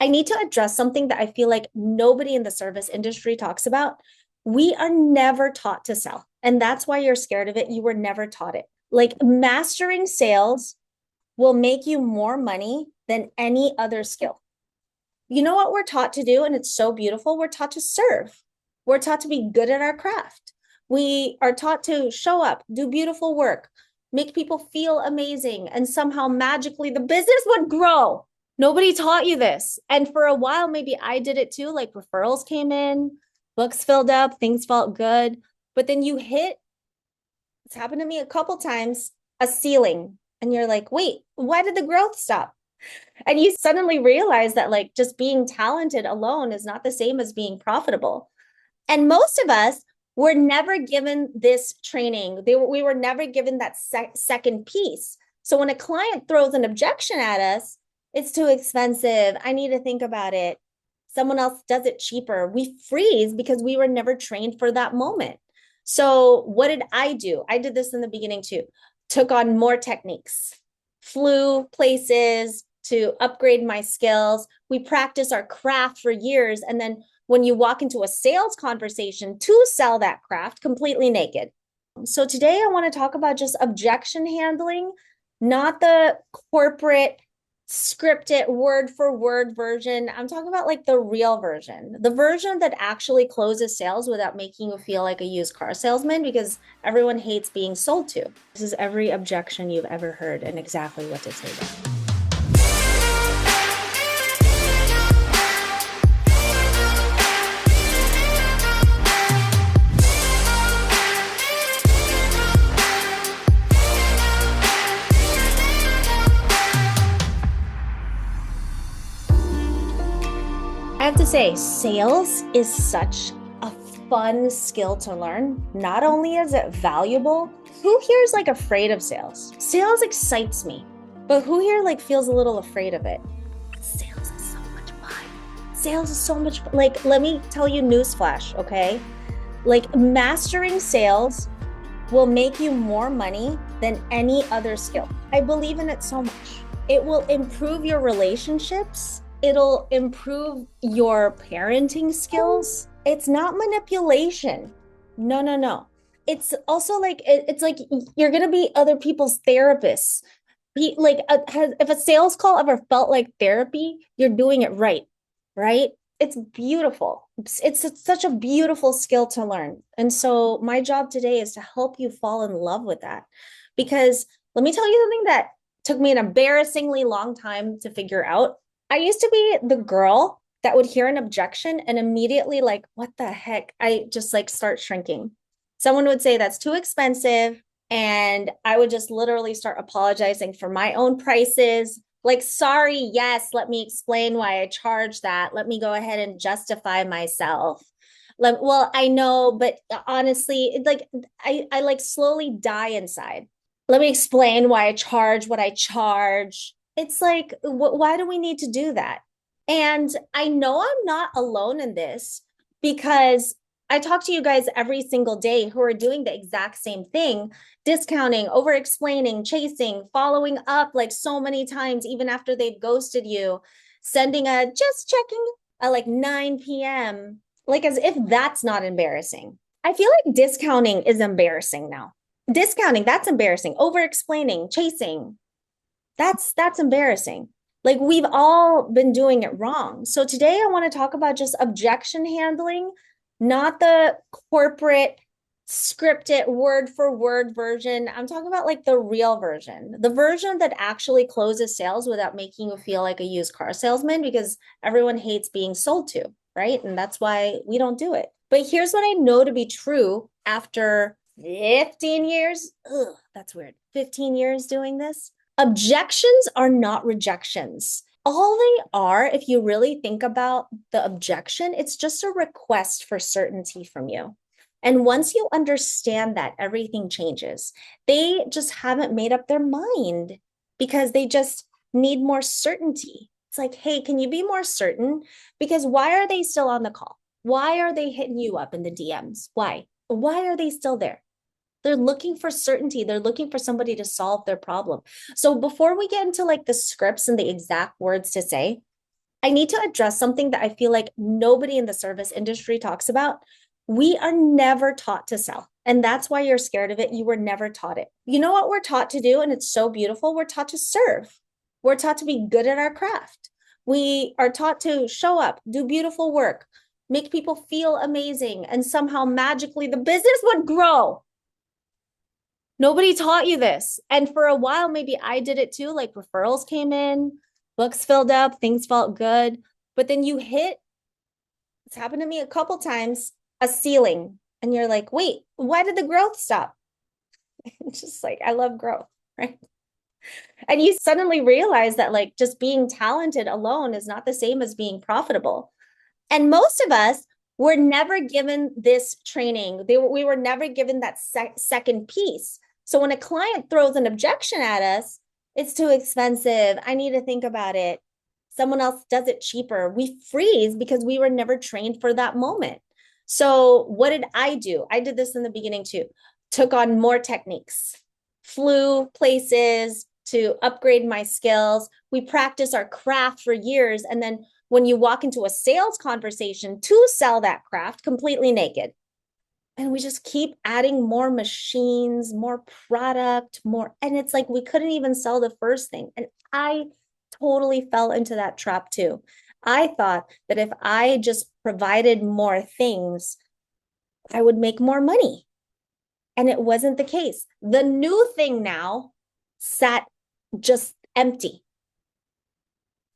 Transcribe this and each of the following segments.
I need to address something that I feel like nobody in the service industry talks about. We are never taught to sell. And that's why you're scared of it. You were never taught it. Like mastering sales will make you more money than any other skill. You know what we're taught to do? And it's so beautiful. We're taught to serve. We're taught to be good at our craft. We are taught to show up, do beautiful work, make people feel amazing, and somehow magically the business would grow. Nobody taught you this. And for a while, maybe I did it too. Like referrals came in, books filled up, things felt good. But then you hit, it's happened to me a couple times, a ceiling. And you're like, wait, why did the growth stop? And you suddenly realize that like just being talented alone is not the same as being profitable. And most of us were never given this training. We were never given that second piece. So when a client throws an objection at us, it's too expensive. I need to think about it. Someone else does it cheaper. We freeze because we were never trained for that moment. So what did I do? I did this in the beginning too. Took on more techniques, flew places to upgrade my skills. We practice our craft for years. And then when you walk into a sales conversation to sell that craft completely naked. So today I want to talk about just objection handling, not the corporate scripted word for word version. I'm talking about like the real version, the version that actually closes sales without making you feel like a used car salesman, because everyone hates being sold to. This is every objection you've ever heard and exactly what to say back. I have to say, sales is such a fun skill to learn. Not only is it valuable, who here is like afraid of sales? Sales excites me, but who here like feels a little afraid of it? Sales is so much fun. Sales is so much fun. Like, let me tell you newsflash, okay? Like mastering sales will make you more money than any other skill. I believe in it so much. It will improve your relationships. It'll improve your parenting skills. It's not manipulation. No, no, no. It's also like, it's like you're going to be other people's therapists. If a sales call ever felt like therapy, you're doing it right, right? It's beautiful. It's such a beautiful skill to learn. And so my job today is to help you fall in love with that. Because let me tell you something that took me an embarrassingly long time to figure out. I used to be the girl that would hear an objection and immediately like, what the heck? I just like start shrinking. Someone would say that's too expensive. And I would just literally start apologizing for my own prices. Like, sorry, yes, let me explain why I charge that. Let me go ahead and justify myself. Well, I know, but honestly, like I like slowly die inside. Let me explain why I charge what I charge. It's like, why do we need to do that? And I know I'm not alone in this because I talk to you guys every single day who are doing the exact same thing, discounting, over explaining, chasing, following up like so many times, even after they've ghosted you, sending a just checking at like 9 p.m., like as if that's not embarrassing. I feel like discounting is embarrassing now. Discounting, that's embarrassing. Over explaining, chasing, that's embarrassing. Like we've all been doing it wrong. So today I want to talk about just objection handling, not the corporate scripted word for word version. I'm talking about like the real version, the version that actually closes sales without making you feel like a used car salesman, because everyone hates being sold to, right? And that's why we don't do it. But here's what I know to be true after 15 years. Ugh, that's weird. 15 years doing this. Objections are not rejections. All they are, if you really think about the objection, it's just a request for certainty from you. And once you understand that, everything changes. They just haven't made up their mind because they just need more certainty. It's like, hey, can you be more certain? Because why are they still on the call? Why are they hitting you up in the DMs? Why? Why are they still there? They're looking for certainty. They're looking for somebody to solve their problem. So before we get into like the scripts and the exact words to say, I need to address something that I feel like nobody in the service industry talks about. We are never taught to sell. And that's why you're scared of it. You were never taught it. You know what we're taught to do? And it's so beautiful. We're taught to serve. We're taught to be good at our craft. We are taught to show up, do beautiful work, make people feel amazing, and somehow magically the business would grow. Nobody taught you this. And for a while, maybe I did it too. Like referrals came in, books filled up, things felt good. But then you hit, it's happened to me a couple times, a ceiling. And you're like, wait, why did the growth stop? It's just like, I love growth, right? And you suddenly realize that like just being talented alone is not the same as being profitable. And most of us were never given this training. We were never given that second piece. So when a client throws an objection at us, it's too expensive. I need to think about it. Someone else does it cheaper. We freeze because we were never trained for that moment. So what did I do? I did this in the beginning too. Took on more techniques, flew places to upgrade my skills. We practice our craft for years. And then when you walk into a sales conversation to sell that craft completely naked. And we just keep adding more machines, more product, more. And it's like we couldn't even sell the first thing. And I totally fell into that trap too. I thought that if I just provided more things, I would make more money. And it wasn't the case. The new thing now sat just empty.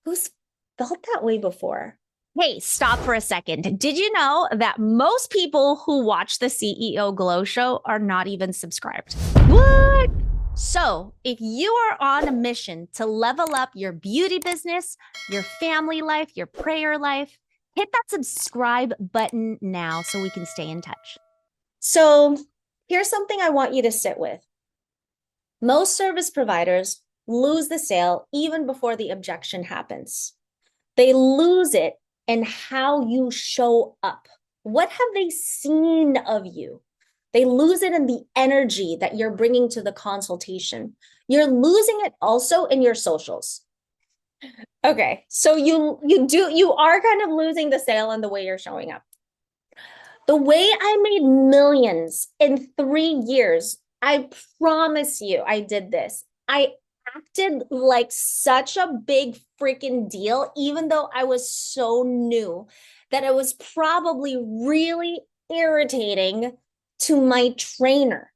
Who's felt that way before? Hey, stop for a second. Did you know that most people who watch the CEO Glow Show are not even subscribed? What? So, if you are on a mission to level up your beauty business, your family life, your prayer life, hit that subscribe button now so we can stay in touch. So, here's something I want you to sit with. Most service providers lose the sale even before the objection happens. They lose it in how you show up. What have they seen of you? They lose it in the energy that you're bringing to the consultation. You're losing it also in your socials. Okay, so you are kind of losing the sale in the way you're showing up. The way I made millions in 3 years, I promise you I did this. I acted like such a big freaking deal, even though I was so new, that it was probably really irritating to my trainer.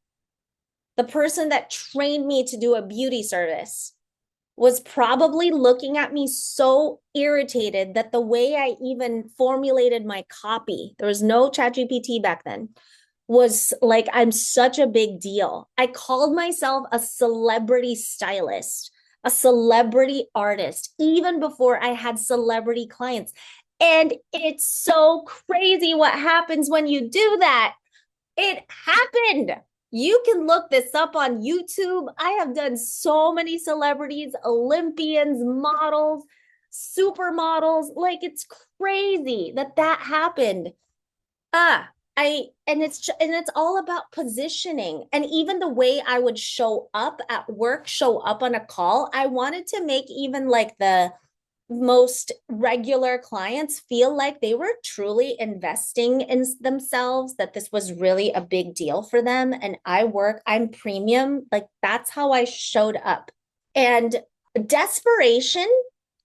The person that trained me to do a beauty service was probably looking at me so irritated that the way I even formulated my copy, there was no ChatGPT back then, was like, I'm such a big deal. I called myself a celebrity stylist, a celebrity artist, even before I had celebrity clients. And it's so crazy what happens when you do that. It happened. You can look this up on YouTube. I have done so many celebrities, Olympians, models, supermodels. Like it's crazy that happened. And it's all about positioning. And even the way I would show up at work, show up on a call, I wanted to make even like the most regular clients feel like they were truly investing in themselves, that this was really a big deal for them. And I'm premium. Like that's how I showed up. And desperation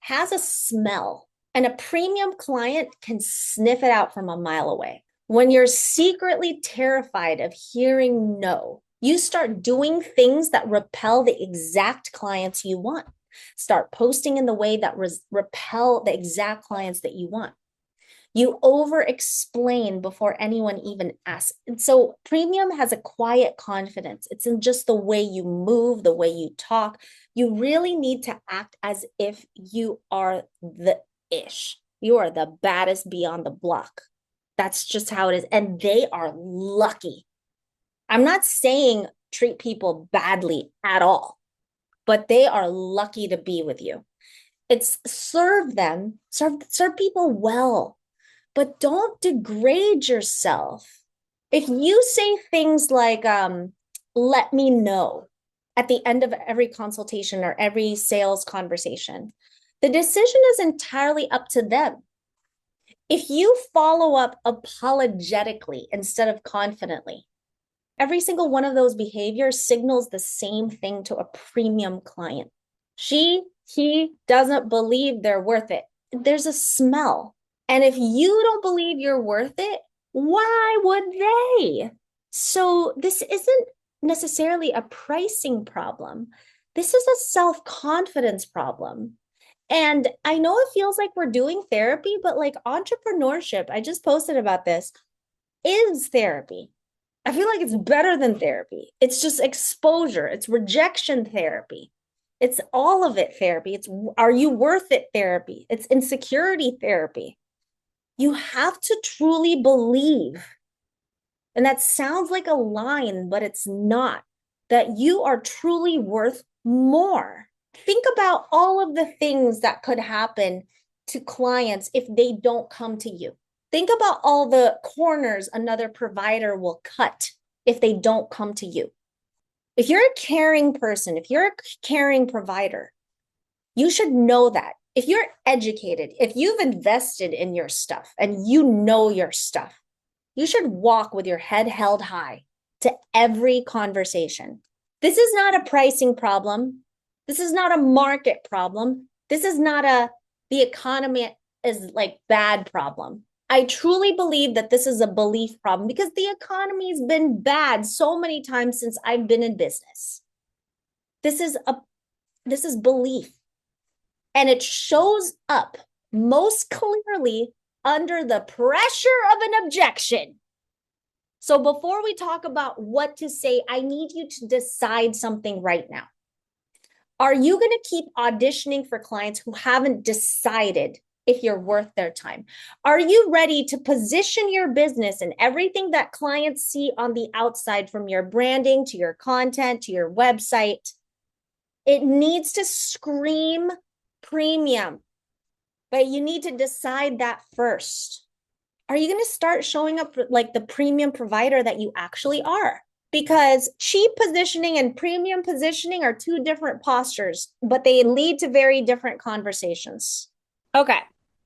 has a smell, and a premium client can sniff it out from a mile away. When you're secretly terrified of hearing no, you start doing things that repel the exact clients you want. Start posting in the way that repel the exact clients that you want. You over explain before anyone even asks. And so premium has a quiet confidence. It's in just the way you move, the way you talk. You really need to act as if you are the ish. You are the baddest bee on the block. That's just how it is. And they are lucky. I'm not saying treat people badly at all, but they are lucky to be with you. It's serve people well, but don't degrade yourself. If you say things like, let me know at the end of every consultation or every sales conversation, The decision is entirely up to them. If you follow up apologetically instead of confidently, every single one of those behaviors signals the same thing to a premium client. He doesn't believe they're worth it. There's a smell. And if you don't believe you're worth it, why would they? So this isn't necessarily a pricing problem. This is a self-confidence problem. And I know it feels like we're doing therapy, but like entrepreneurship, I just posted about this, is therapy. I feel like it's better than therapy. It's just exposure. It's rejection therapy. It's all of it therapy. It's are you worth it therapy. It's insecurity therapy. You have to truly believe, and that sounds like a line, but it's not, that you are truly worth more. Think about all of the things that could happen to clients if they don't come to you. Think about all the corners another provider will cut if they don't come to you. If you're a caring person, if you're a caring provider, you should know that. If you're educated, if you've invested in your stuff and you know your stuff, you should walk with your head held high to every conversation. This is not a pricing problem. This is not a market problem. This is not the economy is like bad problem. I truly believe that this is a belief problem because the economy's been bad so many times since I've been in business. This is belief. And it shows up most clearly under the pressure of an objection. So before we talk about what to say, I need you to decide something right now. Are you going to keep auditioning for clients who haven't decided if you're worth their time? Are you ready to position your business and everything that clients see on the outside, from your branding to your content to your website? It needs to scream premium, but you need to decide that first. Are you going to start showing up like the premium provider that you actually are? Because cheap positioning and premium positioning are two different postures, but they lead to very different conversations. Okay.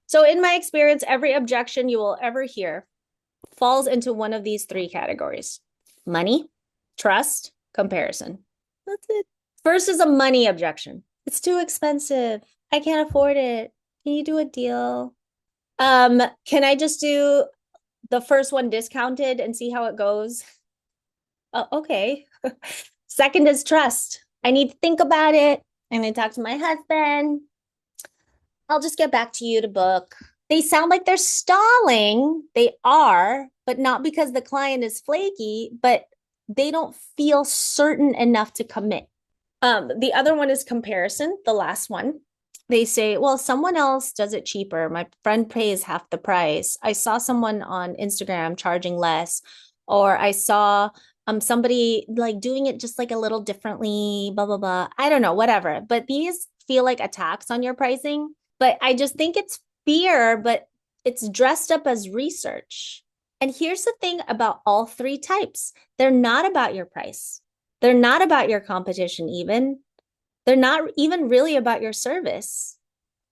So in my experience, every objection you will ever hear falls into one of these three categories: money, trust, comparison. That's it. First is a money objection. It's too expensive. I can't afford it. Can you do a deal? Can I just do the first one discounted and see how it goes? Okay. Second is trust. I need to think about it. I need to talk to my husband. I'll just get back to you to book. They sound like they're stalling. They are, but not because the client is flaky, but they don't feel certain enough to commit. The other one is comparison, the last one. They say, well, someone else does it cheaper. My friend pays half the price. I saw someone on Instagram charging less, or I saw somebody like doing it just like a little differently, blah, blah, blah. I don't know, whatever. But these feel like attacks on your pricing. But I just think it's fear, but it's dressed up as research. And here's the thing about all three types. They're not about your price. They're not about your competition even. They're not even really about your service.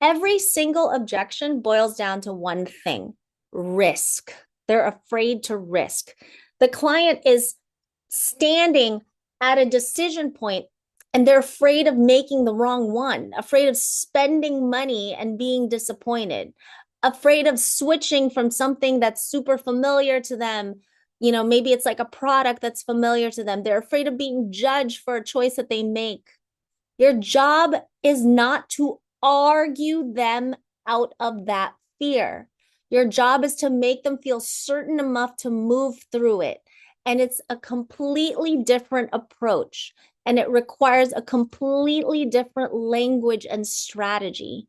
Every single objection boils down to one thing: risk. They're afraid to risk. The client is standing at a decision point and they're afraid of making the wrong one, afraid of spending money and being disappointed, afraid of switching from something that's super familiar to them. You know, maybe it's like a product that's familiar to them. They're afraid of being judged for a choice that they make. Your job is not to argue them out of that fear. Your job is to make them feel certain enough to move through it. And it's a completely different approach. And it requires a completely different language and strategy.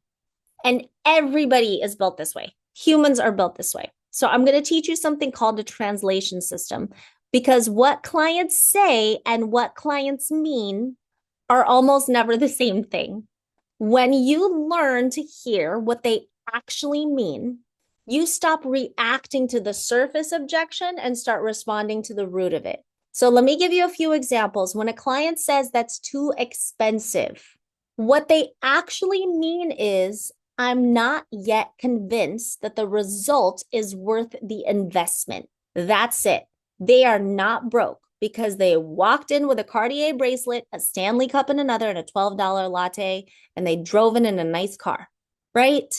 And everybody is built this way. Humans are built this way. So I'm going to teach you something called a translation system, because what clients say and what clients mean are almost never the same thing. When you learn to hear what they actually mean, you stop reacting to the surface objection and start responding to the root of it. So let me give you a few examples. When a client says that's too expensive, What they actually mean is, I'm not yet convinced that the result is worth the investment. That's it. They are not broke because they walked in with a Cartier bracelet, a Stanley cup in another, and a $12 latte, and they drove in a nice car, right?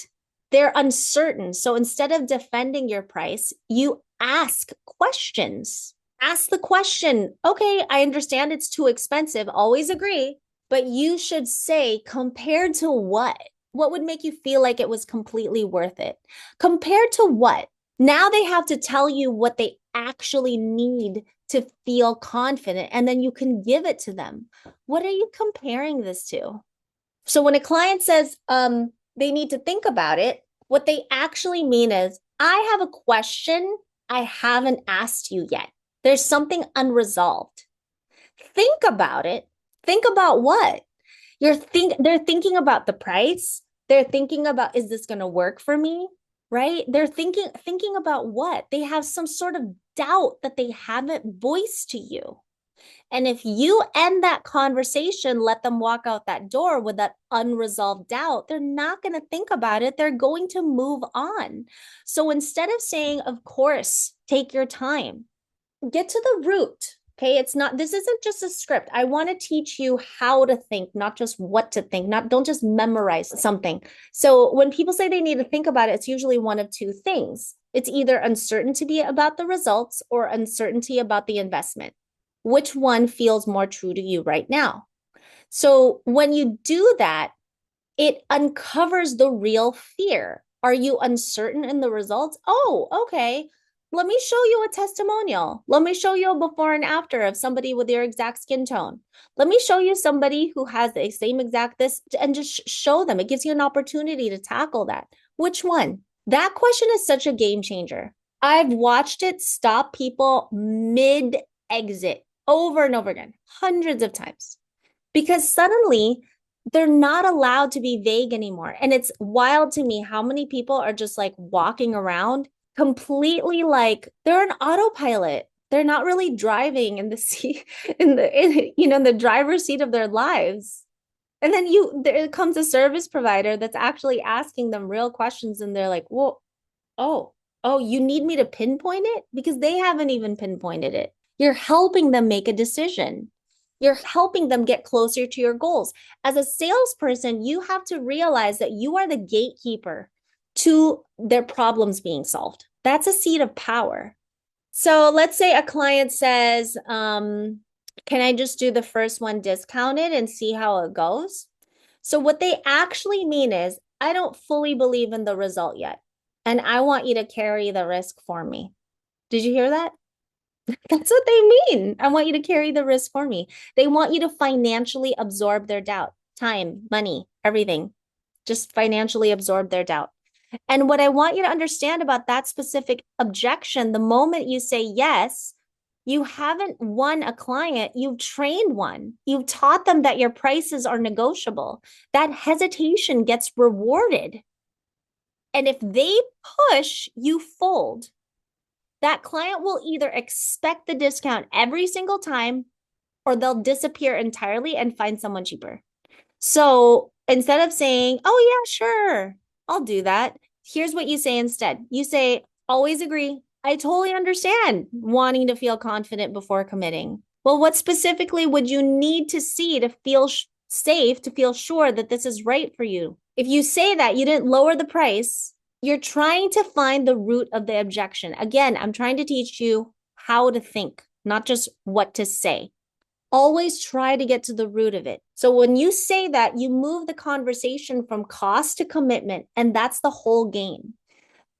They're uncertain. So instead of defending your price, you ask questions. Ask the question, okay, I understand it's too expensive. Always agree. But you should say, compared to what? What would make you feel like it was completely worth it? Compared to what? Now they have to tell you what they actually need to feel confident, and then you can give it to them. What are you comparing this to? So when a client says they need to think about it, what they actually mean is, I have a question I haven't asked you yet. There's something unresolved. Think about it. Think about what? They're thinking about the price. They're thinking about, is this going to work for me? Right? They're thinking about what? They have some sort of doubt that they haven't voiced to you. And if you end that conversation, let them walk out that door with that unresolved doubt, they're not going to think about it. They're going to move on. So instead of saying, of course, take your time, get to the root. Okay. This isn't just a script. I want to teach you how to think, not just what to think. Don't just memorize something. So when people say they need to think about it, it's usually one of two things. It's either uncertainty about the results or uncertainty about the investment. Which one feels more true to you right now? So when you do that, it uncovers the real fear. Are you uncertain in the results? Oh, okay. Let me show you a testimonial. Let me show you a before and after of somebody with your exact skin tone. Let me show you somebody who has the same exact this, and just show them. It gives you an opportunity to tackle that. Which one? That question is such a game changer. I've watched it stop people mid exit over and over again, hundreds of times, because suddenly they're not allowed to be vague anymore. And it's wild to me how many people are just like walking around completely like they're an autopilot. They're not really driving in the seat in the driver's seat of their lives. And then there comes a service provider that's actually asking them real questions, and they're like, "Well, oh, you need me to pinpoint it?" Because they haven't even pinpointed it. You're helping them make a decision. You're helping them get closer to your goals. As a salesperson, you have to realize that you are the gatekeeper to their problems being solved. That's a seat of power. So let's say a client says, can I just do the first one discounted and see how it goes? So what they actually mean is, I don't fully believe in the result yet, and I want you to carry the risk for me. Did you hear that? That's what they mean. I want you to carry the risk for me. They want you to financially absorb their doubt, time, money, everything. Just financially absorb their doubt. And what I want you to understand about that specific objection, the moment you say yes, you haven't won a client, you've trained one. You've taught them that your prices are negotiable. That hesitation gets rewarded. And if they push, you fold. That client will either expect the discount every single time, or they'll disappear entirely and find someone cheaper. So instead of saying, oh, yeah, sure, I'll do that, here's what you say instead. You say, always agree. I totally understand wanting to feel confident before committing. Well, what specifically would you need to see to feel safe, to feel sure that this is right for you? If you say that, you didn't lower the price. You're trying to find the root of the objection. Again, I'm trying to teach you how to think, not just what to say. Always try to get to the root of it. So when you say that, you move the conversation from cost to commitment, and that's the whole game.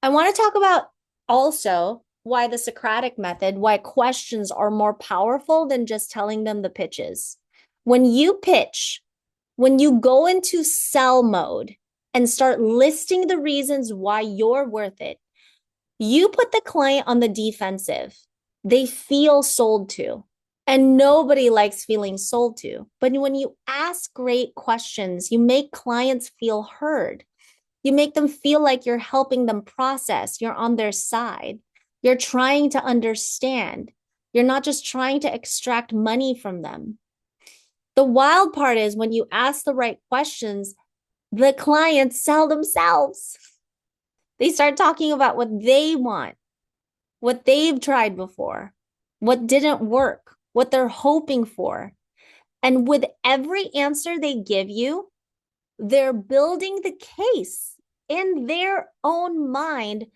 I want to talk about also why the Socratic method, why questions are more powerful than just telling them the pitches. When you pitch, when you go into sell mode and start listing the reasons why you're worth it, you put the client on the defensive. They feel sold to. And nobody likes feeling sold to. But when you ask great questions, you make clients feel heard. You make them feel like you're helping them process. You're on their side. You're trying to understand. You're not just trying to extract money from them. The wild part is when you ask the right questions, the clients sell themselves. They start talking about what they want, what they've tried before, what didn't work, what they're hoping for. And with every answer they give you, they're building the case in their own mind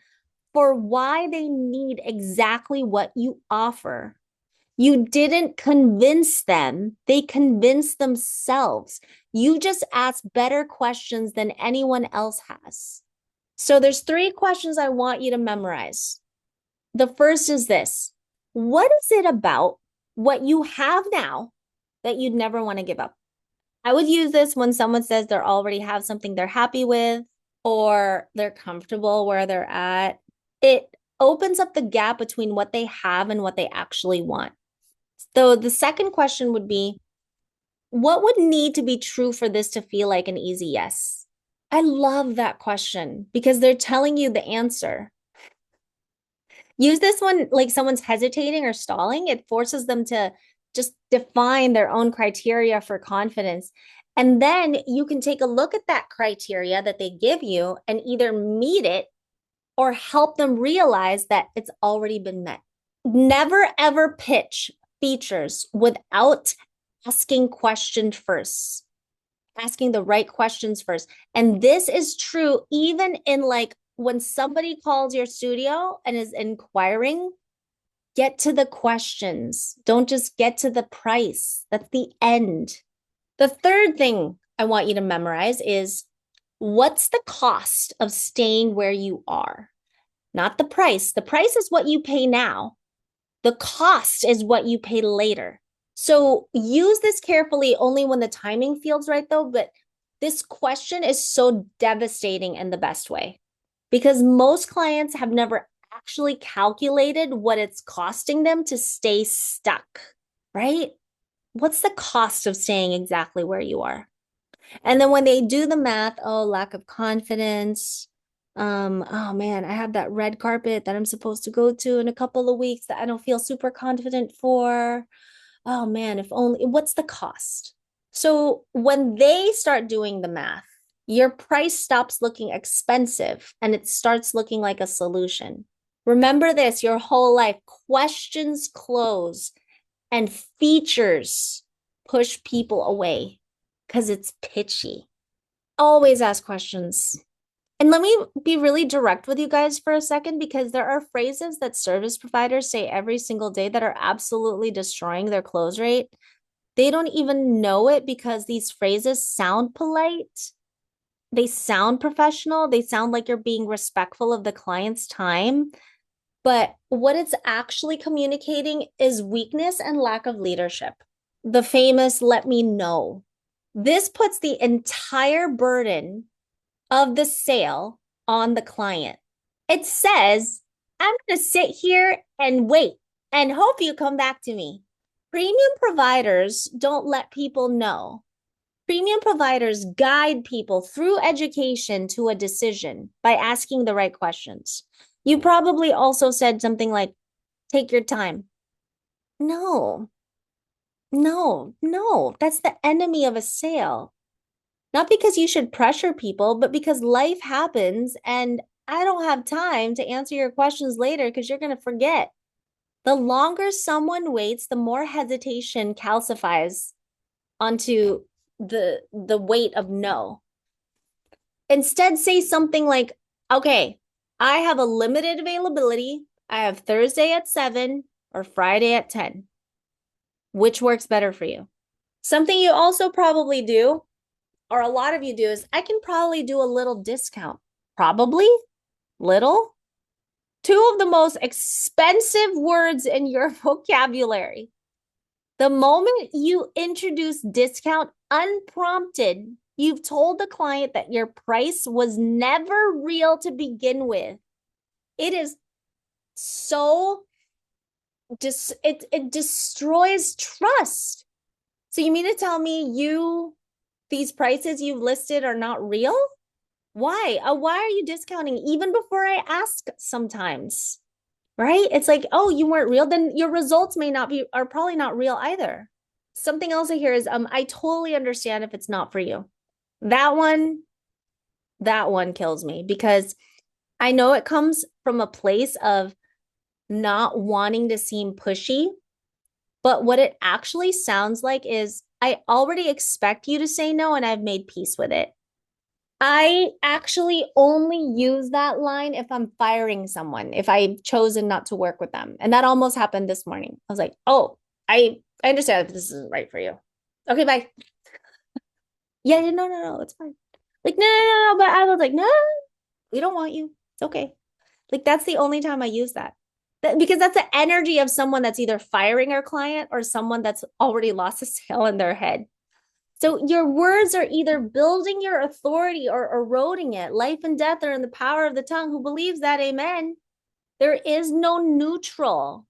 for why they need exactly what you offer. You didn't convince them, they convinced themselves. You just asked better questions than anyone else has. So there's three questions I want you to memorize. The first is this: what is it about what you have now that you'd never want to give up? I would use this when someone says they already have something they're happy with or they're comfortable where they're at. It opens up the gap between what they have and what they actually want. So the second question would be, what would need to be true for this to feel like an easy yes? I love that question because they're telling you the answer. Use this one like someone's hesitating or stalling. It forces them to just define their own criteria for confidence. And then you can take a look at that criteria that they give you and either meet it or help them realize that it's already been met. Never ever pitch features without asking questions first, asking the right questions first. And this is true even in like when somebody calls your studio and is inquiring, get to the questions. Don't just get to the price. That's the end. The third thing I want you to memorize is, what's the cost of staying where you are? Not the price. The price is what you pay now. The cost is what you pay later. So use this carefully only when the timing feels right, though. But this question is so devastating in the best way because most clients have never actually calculated what it's costing them to stay stuck, right? What's the cost of staying exactly where you are? And then when they do the math, oh, lack of confidence. Oh man, I have that red carpet that I'm supposed to go to in a couple of weeks that I don't feel super confident for. Oh man, if only, what's the cost? So when they start doing the math, your price stops looking expensive and it starts looking like a solution. Remember this your whole life: questions close and features push people away because it's pitchy. Always ask questions. And let me be really direct with you guys for a second because there are phrases that service providers say every single day that are absolutely destroying their close rate. They don't even know it because these phrases sound polite. They sound professional. They sound like you're being respectful of the client's time. But what it's actually communicating is weakness and lack of leadership. The famous "let me know." This puts the entire burden of the sale on the client. It says, I'm going to sit here and wait and hope you come back to me. Premium providers don't let people know. Premium providers guide people through education to a decision by asking the right questions. You probably also said something like, take your time. No, no, that's the enemy of a sale. Not because you should pressure people, but because life happens and I don't have time to answer your questions later because you're going to forget. The longer someone waits, the more hesitation calcifies onto the weight of no. Instead, say something like, okay, I have a limited availability. I have Thursday at 7 or Friday at 10. Which works better for you? Something you also probably do, or a lot of you do, is I can probably do a little discount. Probably, little. Two of the most expensive words in your vocabulary. The moment you introduce discount unprompted, you've told the client that your price was never real to begin with. It is so it destroys trust. So you mean to tell me these prices you've listed are not real? Why? Why are you discounting even before I ask sometimes? Right? It's like, oh, you weren't real, then your results are probably not real either. Something else I hear is, I totally understand if it's not for you. That one, that one kills me because I know it comes from a place of not wanting to seem pushy, but what it actually sounds like is I already expect you to say no and I've made peace with it. I actually only use that line if I'm firing someone, if I've chosen not to work with them. And that almost happened this morning. I was like, oh, I understand if this isn't right for you. Okay, bye. Yeah, yeah, no, no, no, it's fine. Like, no, no, no, no. But I was like, no, we don't want you. It's okay. Like, that's the only time I use that. Because that's the energy of someone that's either firing our client or someone that's already lost a sale in their head. So your words are either building your authority or eroding it. Life and death are in the power of the tongue. Who believes that? Amen. There is no neutral.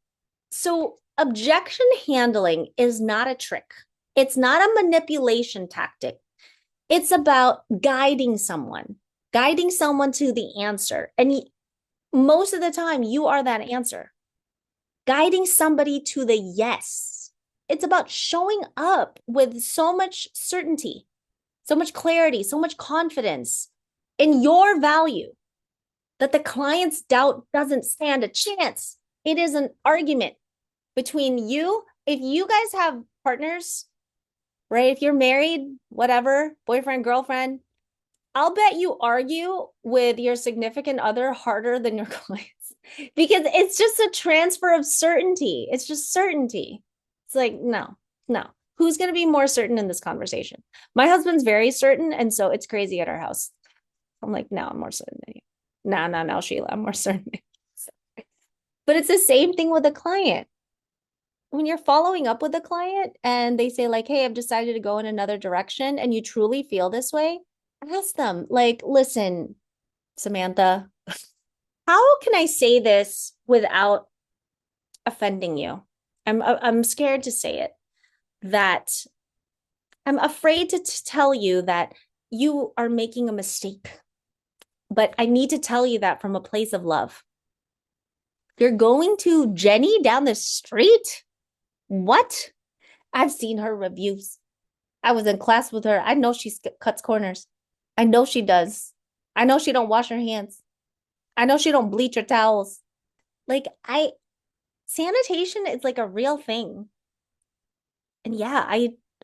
So objection handling is not a trick. It's not a manipulation tactic. It's about guiding someone to the answer. And most of the time, you are that answer. Guiding somebody to the yes. It's about showing up with so much certainty, so much clarity, so much confidence in your value that the client's doubt doesn't stand a chance. It is an argument between you. If you guys have partners, right? If you're married, whatever, boyfriend, girlfriend, I'll bet you argue with your significant other harder than your clients because it's just a transfer of certainty. It's just certainty. It's like, no, no. Who's going to be more certain in this conversation? My husband's very certain. And so it's crazy at our house. I'm like, no, I'm more certain than you. No, no, no, Sheila, I'm more certain than you. But it's the same thing with a client. When you're following up with a client and they say like, hey, I've decided to go in another direction and you truly feel this way, ask them like, listen, Samantha, how can I say this without offending you? I'm scared to say it, that I'm afraid to tell you that you are making a mistake, but I need to tell you that from a place of love. You're going to Jenny down the street? What? I've seen her reviews. I was in class with her. I know she cuts corners. I know she does. I know she don't wash her hands. I know she don't bleach her towels. Like sanitation is like a real thing. And yeah,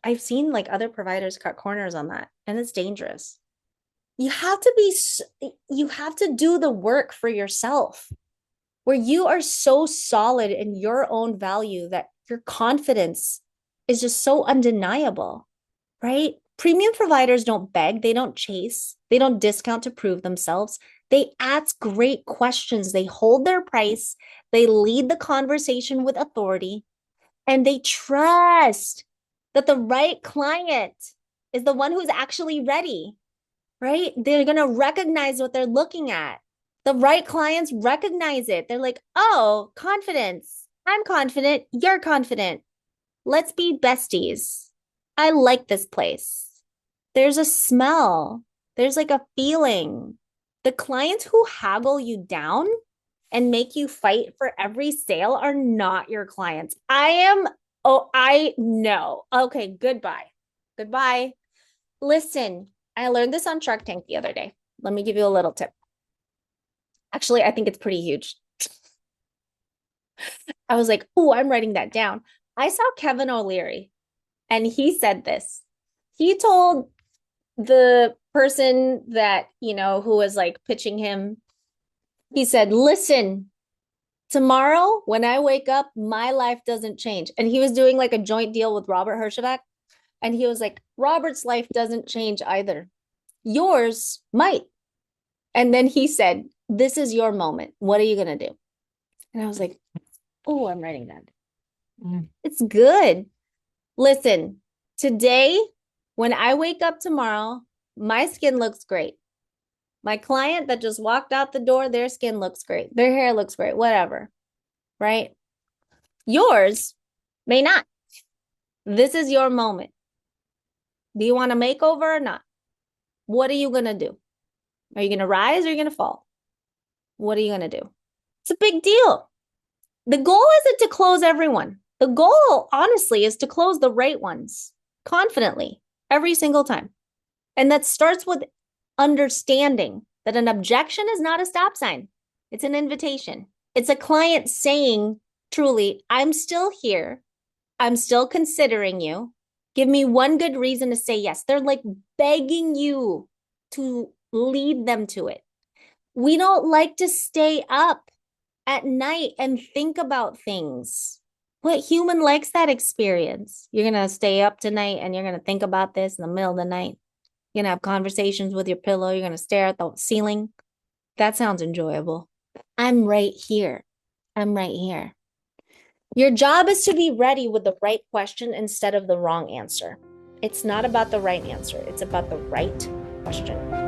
I've seen like other providers cut corners on that, and it's dangerous. You have to do the work for yourself where you are so solid in your own value that your confidence is just so undeniable, right? Premium providers don't beg, they don't chase, they don't discount to prove themselves. They ask great questions, they hold their price, they lead the conversation with authority, and they trust that the right client is the one who's actually ready, right? They're going to recognize what they're looking at. The right clients recognize it. They're like, oh, confidence. I'm confident. You're confident. Let's be besties. I like this place. There's a smell. There's like a feeling. The clients who haggle you down and make you fight for every sale are not your clients. I know. Okay, goodbye. Goodbye. Listen, I learned this on Shark Tank the other day. Let me give you a little tip. Actually, I think it's pretty huge. I was like, oh, I'm writing that down. I saw Kevin O'Leary and he said this. He told the person that, who was like pitching him, he said, listen, tomorrow when I wake up, my life doesn't change. And he was doing like a joint deal with Robert Herjavec. And he was like, Robert's life doesn't change either. Yours might. And then he said, this is your moment. What are you going to do? And I was like, oh, I'm writing that. It's good. Listen, today, when I wake up tomorrow, my skin looks great. My client that just walked out the door, their skin looks great. Their hair looks great, whatever, right? Yours may not. This is your moment. Do you want a makeover or not? What are you going to do? Are you going to rise or are you going to fall? What are you going to do? It's a big deal. The goal isn't to close everyone. The goal, honestly, is to close the right ones confidently every single time. And that starts with understanding that an objection is not a stop sign. It's an invitation. It's a client saying, truly, I'm still here. I'm still considering you. Give me one good reason to say yes. They're like begging you to lead them to it. We don't like to stay up at night and think about things. What human likes that experience? You're going to stay up tonight and you're going to think about this in the middle of the night. You're going to have conversations with your pillow. You're going to stare at the ceiling. That sounds enjoyable. I'm right here. I'm right here. Your job is to be ready with the right question instead of the wrong answer. It's not about the right answer. It's about the right question.